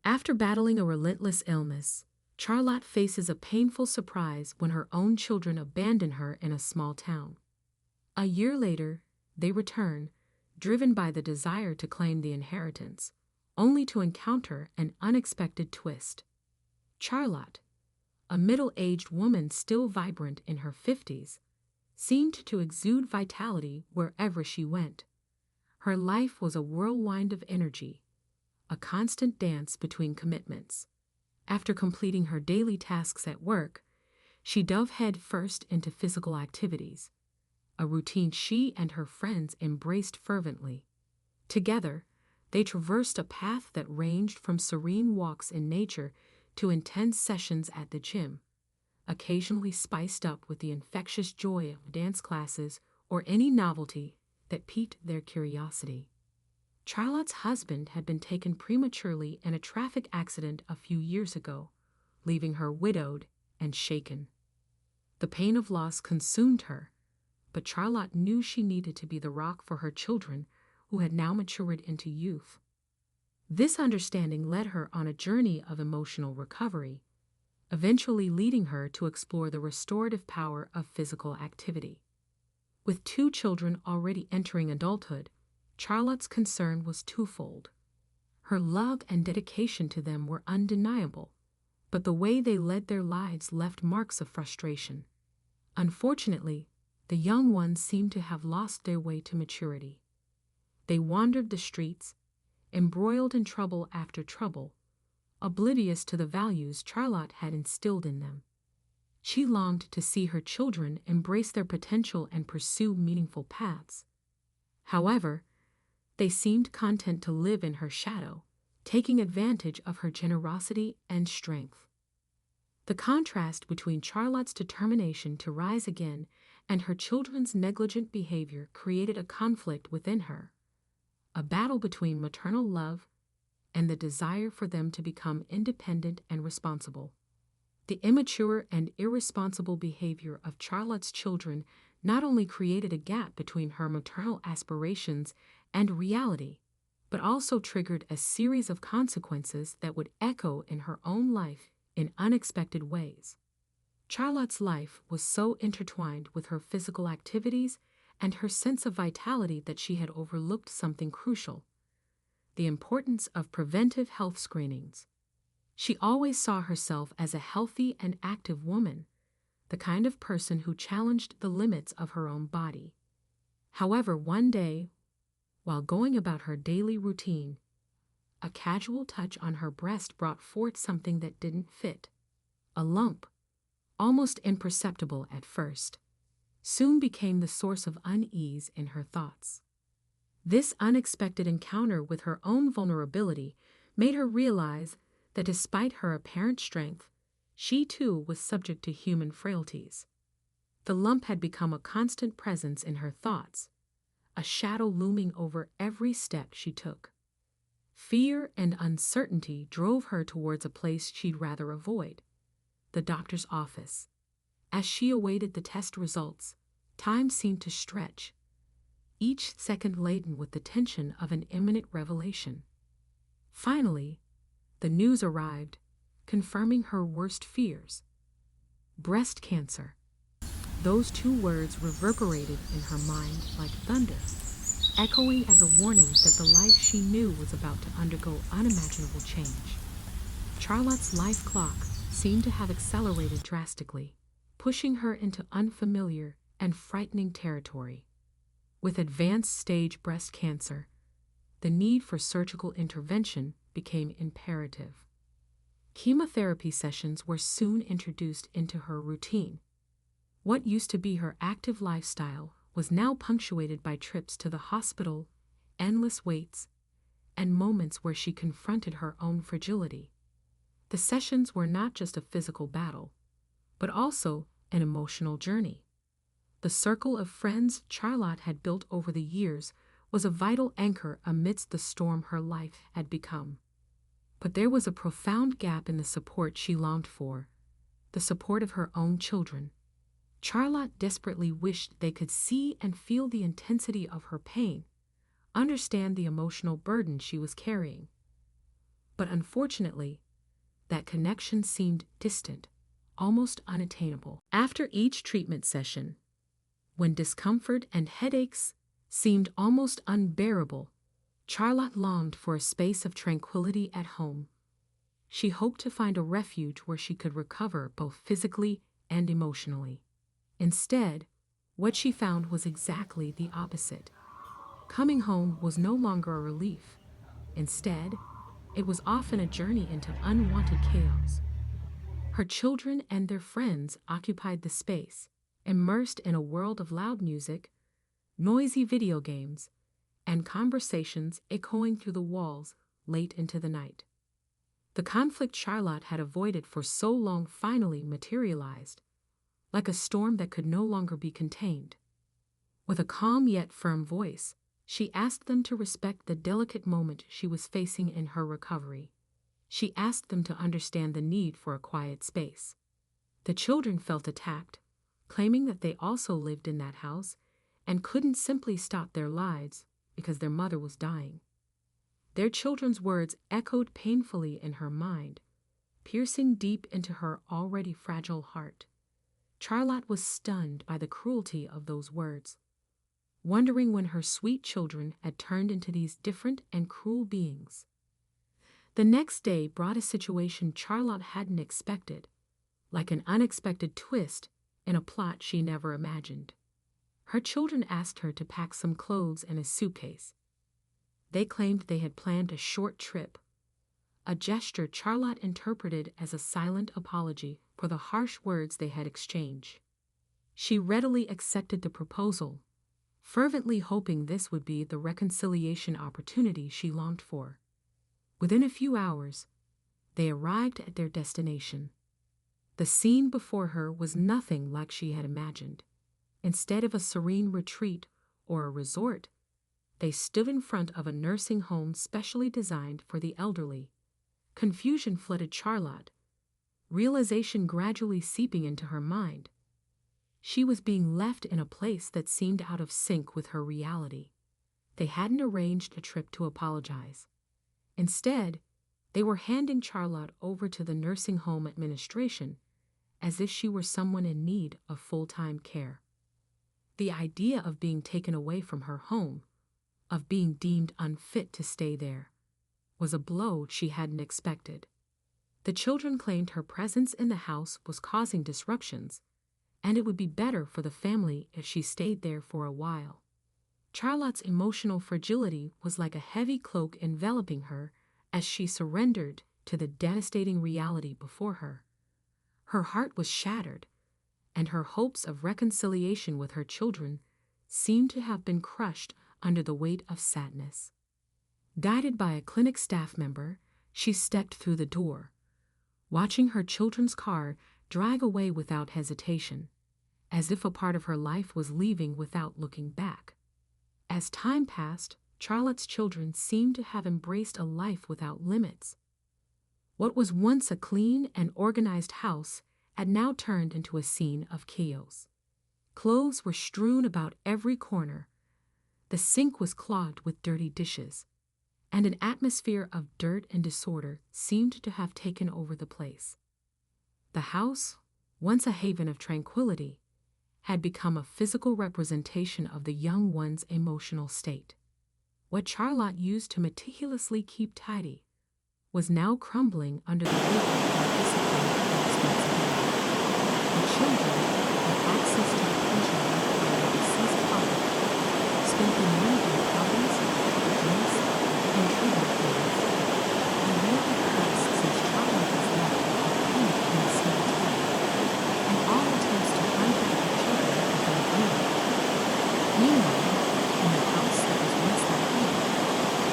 After battling a relentless illness, Charlotte faces a painful surprise when her own children abandon her in a small town. A year later, they return, driven by the desire to claim the inheritance, only to encounter an unexpected twist. Charlotte, a middle-aged woman still vibrant in her 50s, seemed to exude vitality wherever she went. Her life was a whirlwind of energy, a constant dance between commitments. After completing her daily tasks at work, she dove head first into physical activities, a routine she and her friends embraced fervently. Together, they traversed a path that ranged from serene walks in nature to intense sessions at the gym, occasionally spiced up with the infectious joy of dance classes or any novelty that piqued their curiosity. Charlotte's husband had been taken prematurely in a traffic accident a few years ago, leaving her widowed and shaken. The pain of loss consumed her, but Charlotte knew she needed to be the rock for her children who had now matured into youth. This understanding led her on a journey of emotional recovery, eventually leading her to explore the restorative power of physical activity. With 2 children already entering adulthood, Charlotte's concern was twofold. Her love and dedication to them were undeniable, but the way they led their lives left marks of frustration. Unfortunately, the young ones seemed to have lost their way to maturity. They wandered the streets, embroiled in trouble after trouble, oblivious to the values Charlotte had instilled in them. She longed to see her children embrace their potential and pursue meaningful paths. However, they seemed content to live in her shadow, taking advantage of her generosity and strength. The contrast between Charlotte's determination to rise again and her children's negligent behavior created a conflict within her, a battle between maternal love and the desire for them to become independent and responsible. The immature and irresponsible behavior of Charlotte's children not only created a gap between her maternal aspirations and reality, but also triggered a series of consequences that would echo in her own life in unexpected ways. Charlotte's life was so intertwined with her physical activities and her sense of vitality that she had overlooked something crucial: the importance of preventive health screenings. She always saw herself as a healthy and active woman, the kind of person who challenged the limits of her own body. However, one day, while going about her daily routine, a casual touch on her breast brought forth something that didn't fit. A lump, almost imperceptible at first, soon became the source of unease in her thoughts. This unexpected encounter with her own vulnerability made her realize that despite her apparent strength, she too was subject to human frailties. The lump had become a constant presence in her thoughts, a shadow looming over every step she took. Fear and uncertainty drove her towards a place she'd rather avoid: the doctor's office. As she awaited the test results, time seemed to stretch, each second laden with the tension of an imminent revelation. Finally, the news arrived, confirming her worst fears: breast cancer. Those 2 words reverberated in her mind like thunder, echoing as a warning that the life she knew was about to undergo unimaginable change. Charlotte's life clock seemed to have accelerated drastically, pushing her into unfamiliar and frightening territory. With advanced stage breast cancer, the need for surgical intervention became imperative. Chemotherapy sessions were soon introduced into her routine. What used to be her active lifestyle was now punctuated by trips to the hospital, endless waits, and moments where she confronted her own fragility. The sessions were not just a physical battle, but also an emotional journey. The circle of friends Charlotte had built over the years was a vital anchor amidst the storm her life had become. But there was a profound gap in the support she longed for: the support of her own children. Charlotte desperately wished they could see and feel the intensity of her pain, understand the emotional burden she was carrying. But unfortunately, that connection seemed distant, almost unattainable. After each treatment session, when discomfort and headaches seemed almost unbearable, Charlotte longed for a space of tranquility at home. She hoped to find a refuge where she could recover both physically and emotionally. Instead, what she found was exactly the opposite. Coming home was no longer a relief. Instead, it was often a journey into unwanted chaos. Her children and their friends occupied the space, immersed in a world of loud music, noisy video games, and conversations echoing through the walls late into the night. The conflict Charlotte had avoided for so long finally materialized, like a storm that could no longer be contained. With a calm yet firm voice, she asked them to respect the delicate moment she was facing in her recovery. She asked them to understand the need for a quiet space. The children felt attacked, claiming that they also lived in that house and couldn't simply stop their lives because their mother was dying. Their children's words echoed painfully in her mind, piercing deep into her already fragile heart. Charlotte was stunned by the cruelty of those words, wondering when her sweet children had turned into these different and cruel beings. The next day brought a situation Charlotte hadn't expected, like an unexpected twist in a plot she never imagined. Her children asked her to pack some clothes in a suitcase. They claimed they had planned a short trip, a gesture Charlotte interpreted as a silent apology for the harsh words they had exchanged. She readily accepted the proposal, fervently hoping this would be the reconciliation opportunity she longed for. Within a few hours, they arrived at their destination. The scene before her was nothing like she had imagined. Instead of a serene retreat or a resort, they stood in front of a nursing home specially designed for the elderly. Confusion flooded Charlotte, realization gradually seeping into her mind. She was being left in a place that seemed out of sync with her reality. They hadn't arranged a trip to apologize. Instead, they were handing Charlotte over to the nursing home administration as if she were someone in need of full-time care. The idea of being taken away from her home, of being deemed unfit to stay there, was a blow she hadn't expected. The children claimed her presence in the house was causing disruptions, and it would be better for the family if she stayed there for a while. Charlotte's emotional fragility was like a heavy cloak enveloping her as she surrendered to the devastating reality before her. Her heart was shattered, and her hopes of reconciliation with her children seemed to have been crushed under the weight of sadness. Guided by a clinic staff member, she stepped through the door, watching her children's car drag away without hesitation, as if a part of her life was leaving without looking back. As time passed, Charlotte's children seemed to have embraced a life without limits. What was once a clean and organized house had now turned into a scene of chaos. Clothes were strewn about every corner. The sink was clogged with dirty dishes, and an atmosphere of dirt and disorder seemed to have taken over the place. The house, once a haven of tranquility, had become a physical representation of the young one's emotional state. What Charlotte used to meticulously keep tidy was now crumbling under the weight of discipline and responsibility. The children, with access to the pension left by their deceased father, spent the night in parties, drinks, and treatment plans. The year had passed since Charlotte was left with a clinic in a small town, and all attempts to contact the children had been ignored. Meanwhile, in the house that was once their home,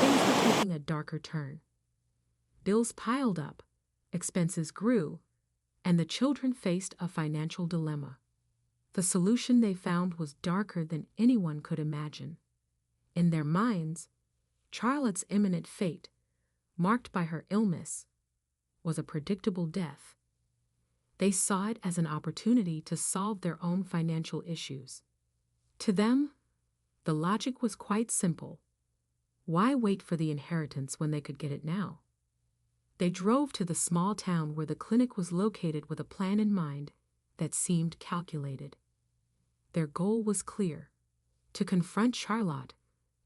things were taking a darker turn. Bills piled up, expenses grew, and the children faced a financial dilemma. The solution they found was darker than anyone could imagine. In their minds, Charlotte's imminent fate, marked by her illness, was a predictable death. They saw it as an opportunity to solve their own financial issues. To them, the logic was quite simple. Why wait for the inheritance when they could get it now? They drove to the small town where the clinic was located with a plan in mind that seemed calculated. Their goal was clear: to confront Charlotte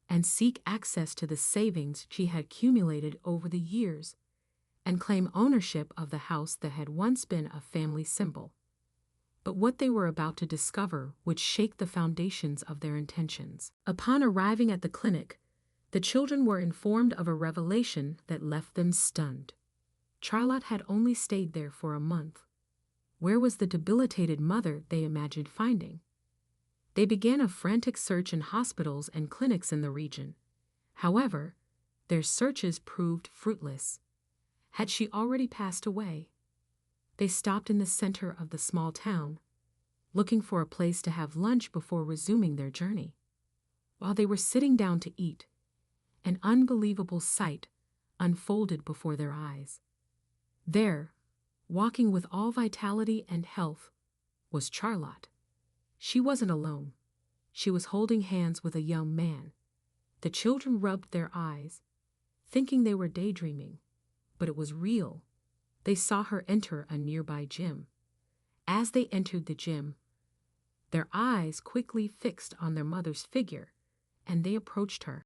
and seek access to the savings she had accumulated over the years and claim ownership of the house that had once been a family symbol. But what they were about to discover would shake the foundations of their intentions. Upon arriving at the clinic, the children were informed of a revelation that left them stunned. Charlotte had only stayed there for a month. Where was the debilitated mother they imagined finding? They began a frantic search in hospitals and clinics in the region. However, their searches proved fruitless. Had she already passed away? They stopped in the center of the small town, looking for a place to have lunch before resuming their journey. While they were sitting down to eat, an unbelievable sight unfolded before their eyes. There, walking with all vitality and health, was Charlotte. She wasn't alone. She was holding hands with a young man. The children rubbed their eyes, thinking they were daydreaming, but it was real. They saw her enter a nearby gym. As they entered the gym, their eyes quickly fixed on their mother's figure, and they approached her.